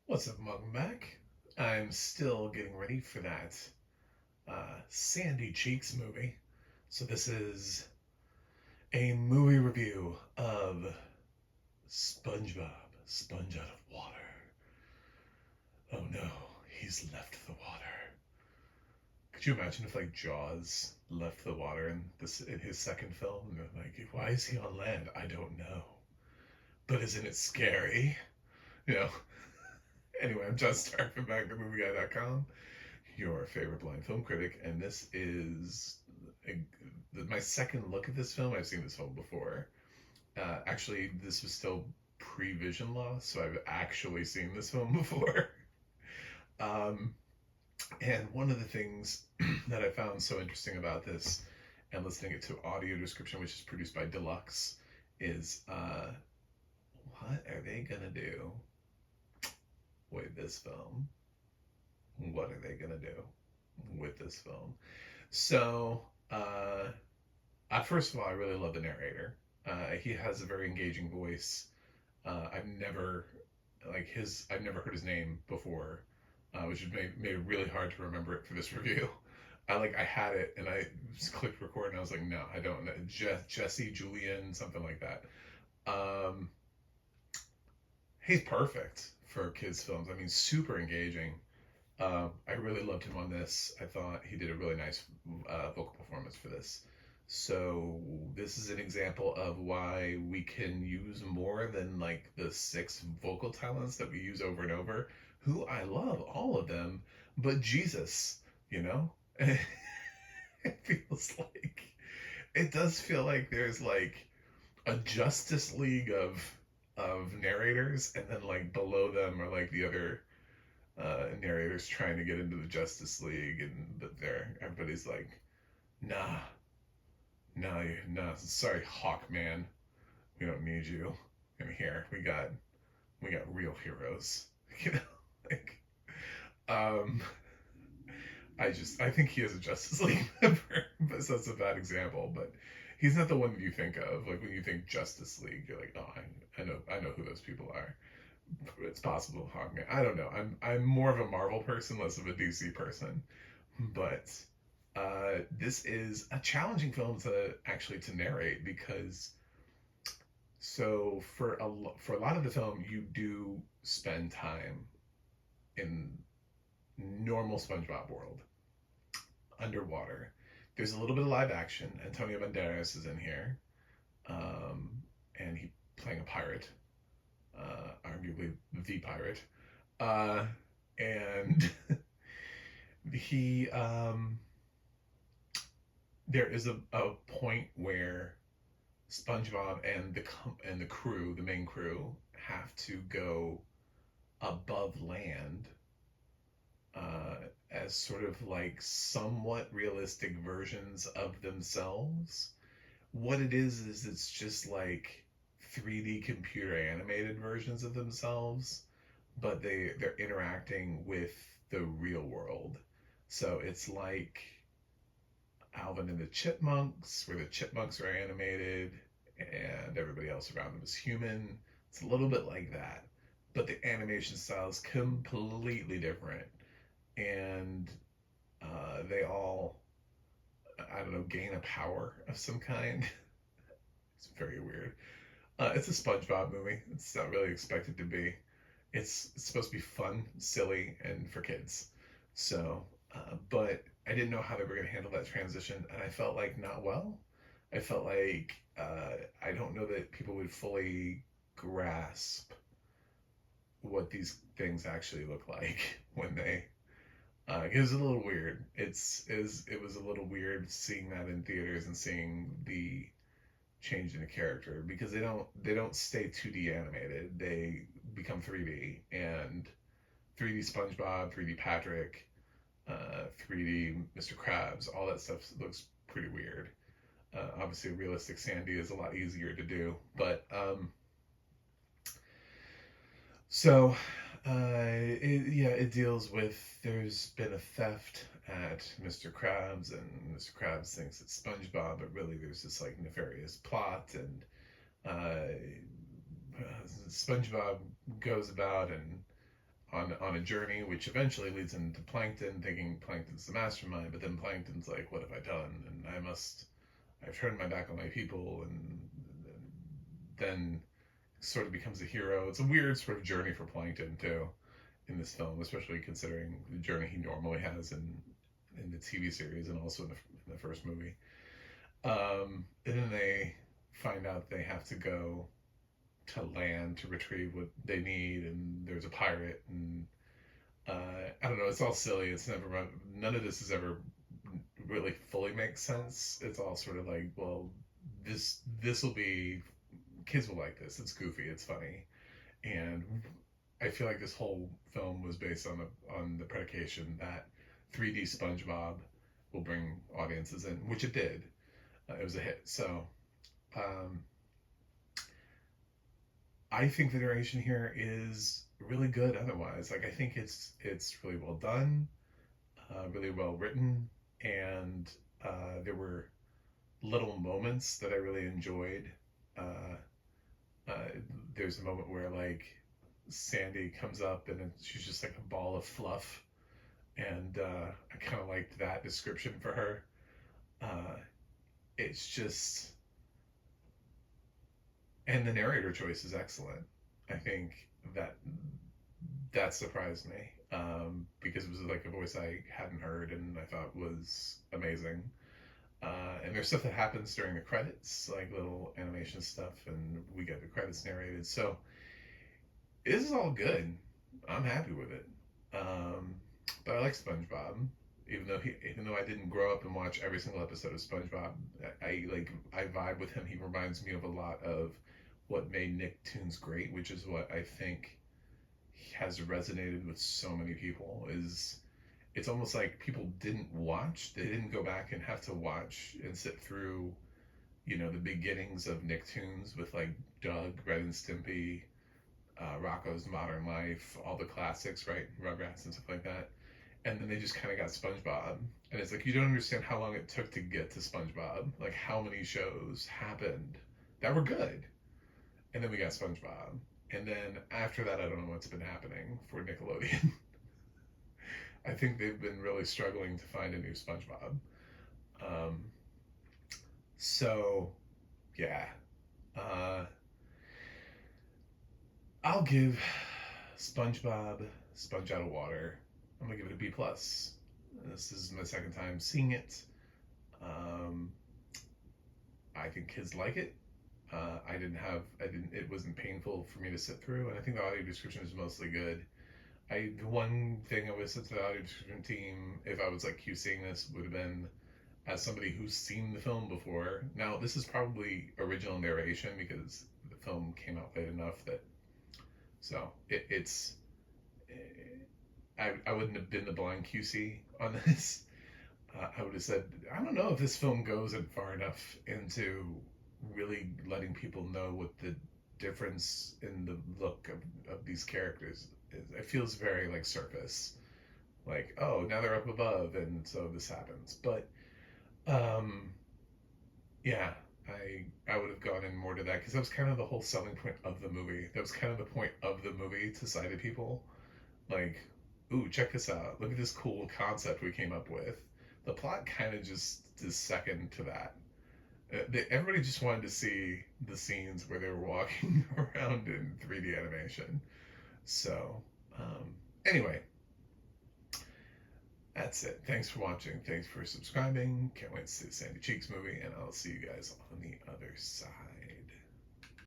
What's up, welcome back. I'm still getting ready for that Sandy Cheeks movie. So this is a movie review of SpongeBob, Sponge Out of Water. Oh no, he's left the water. Could you imagine if like Jaws left the water in his second film? And they're like, why is he on land? I don't know. But isn't it scary? You know. Anyway, I'm John Stark from BackTheMovieGuy.com, your favorite blind film critic, and this is my second look at this film. I've seen this film before. Actually, this was still pre-vision loss, so I've actually seen this film before. Um, and one of the things that I found so interesting about this, and listening it to audio description, which is produced by Deluxe, is what are they gonna do with this film? What are they gonna do with this film? So, first of all, I really love the narrator. He has a very engaging voice. I've never heard his name before, which made it really hard to remember it for this review. I had it and I just clicked record and I was like, no, I don't know. Jesse Julian, something like that. Um, he's perfect for kids' films. I mean, super engaging. I really loved him on this. I thought he did a really nice vocal performance for this. So this is an example of why we can use more than like the 6 vocal talents that we use over and over, who I love all of them, but Jesus, you know? It feels like, it does feel like there's like a Justice League of narrators, and then like below them are like the other narrators trying to get into the Justice League, and but everybody's like, nah, nah, sorry, Hawkman, we don't need you in here. We got real heroes, you know, like, um, I think he is a Justice League member, but so that's a bad example, but he's not the one that you think of. Like when you think Justice League, you're like, oh, I know who those people are. It's possible Hawkman. I don't know. I'm more of a Marvel person, less of a DC person. But this is a challenging film to narrate because for a lot of the film you do spend time in normal SpongeBob world underwater. There's a little bit of live action. Antonio Banderas is in here, um, and he playing a pirate, arguably the pirate, uh, and he there is a point where SpongeBob and the crew, the main crew, have to go above land, uh, as sort of like somewhat realistic versions of themselves. What it is it's just like 3D computer animated versions of themselves, but they're interacting with the real world. So it's like Alvin and the Chipmunks, where the chipmunks are animated and everybody else around them is human. It's a little bit like that, but the animation style is completely different, and they all, I don't know, gain a power of some kind. It's very weird. It's a SpongeBob movie. It's not really expected to be. It's supposed to be fun, silly, and for kids. So, but I didn't know how they were going to handle that transition, and I felt like not well. I felt like I don't know that people would fully grasp what these things actually look like when they. It was a little weird. It was a little weird seeing that in theaters and seeing the change in the character, because they don't stay 2D animated. They become 3D, and 3D SpongeBob, 3D Patrick, 3D Mr. Krabs, all that stuff looks pretty weird. Obviously, realistic Sandy is a lot easier to do, but so it deals with, there's been a theft at Mr. Krabs, and Mr. Krabs thinks it's SpongeBob, but really there's this like nefarious plot, and uh, SpongeBob goes about and on a journey, which eventually leads into Plankton, thinking Plankton's the mastermind, but then Plankton's like, what have I done? And I've turned my back on my people, and then sort of becomes a hero. It's a weird sort of journey for Plankton too in this film, especially considering the journey he normally has in the TV series and also in the first movie. And then they find out they have to go to land to retrieve what they need, and there's a pirate, and I don't know. It's all silly. It's never none of this is ever really fully makes sense. It's all sort of like, well, this will be kids will like this. It's goofy. It's funny, and I feel like this whole film was based on the predication that 3D SpongeBob will bring audiences in, which it did. It was a hit. So um, I think the narration here is really good. Otherwise, like I think it's really well done, really well written, and there were little moments that I really enjoyed. Uh, uh, there's a moment where like Sandy comes up and she's just like a ball of fluff, and I kind of liked that description for her. Uh, it's just, and the narrator choice is excellent. I think that that surprised me because it was like a voice I hadn't heard and I thought was amazing. And there's stuff that happens during the credits, like little animation stuff, and we get the credits narrated. So this is all good. I'm happy with it. Um, but I like SpongeBob, even though I didn't grow up and watch every single episode of SpongeBob. I vibe with him. He reminds me of a lot of what made Nicktoons great, which is what I think has resonated with so many people. Is it's almost like people didn't watch. They didn't go back and have to watch and sit through, the beginnings of Nicktoons with like Doug, Ren and Stimpy, Rocco's Modern Life, all the classics, right? Rugrats and stuff like that. And then they just kind of got SpongeBob. And it's like, you don't understand how long it took to get to SpongeBob. Like, how many shows happened that were good. And then we got SpongeBob. And then after that, I don't know what's been happening for Nickelodeon. I think they've been really struggling to find a new SpongeBob. Um, so, yeah. Uh, I'll give SpongeBob Sponge Out of Water. I'm gonna give it a B plus. This is my second time seeing it. Um, I think kids like it. It wasn't painful for me to sit through, and I think the audio description is mostly good. The one thing I would have said to the audio description team, if I was like QCing this, would have been as somebody who's seen the film before. Now, this is probably original narration because the film came out late enough that, so it's, I wouldn't have been the blind QC on this. I would have said, I don't know if this film goes in far enough into really letting people know what the difference in the look of these characters is. It feels very like surface, like, oh, now they're up above and so this happens. But um yeah, I would have gone in more to that because that was kind of the whole selling point of the movie. That was kind of the point of the movie to sighted people, like, ooh, check this out, look at this cool concept we came up with. The plot kind of just is second to that. Everybody just wanted to see the scenes where they were walking around in 3D animation. So, anyway, that's it. Thanks for watching. Thanks for subscribing. Can't wait to see the Sandy Cheeks movie, and I'll see you guys on the other side.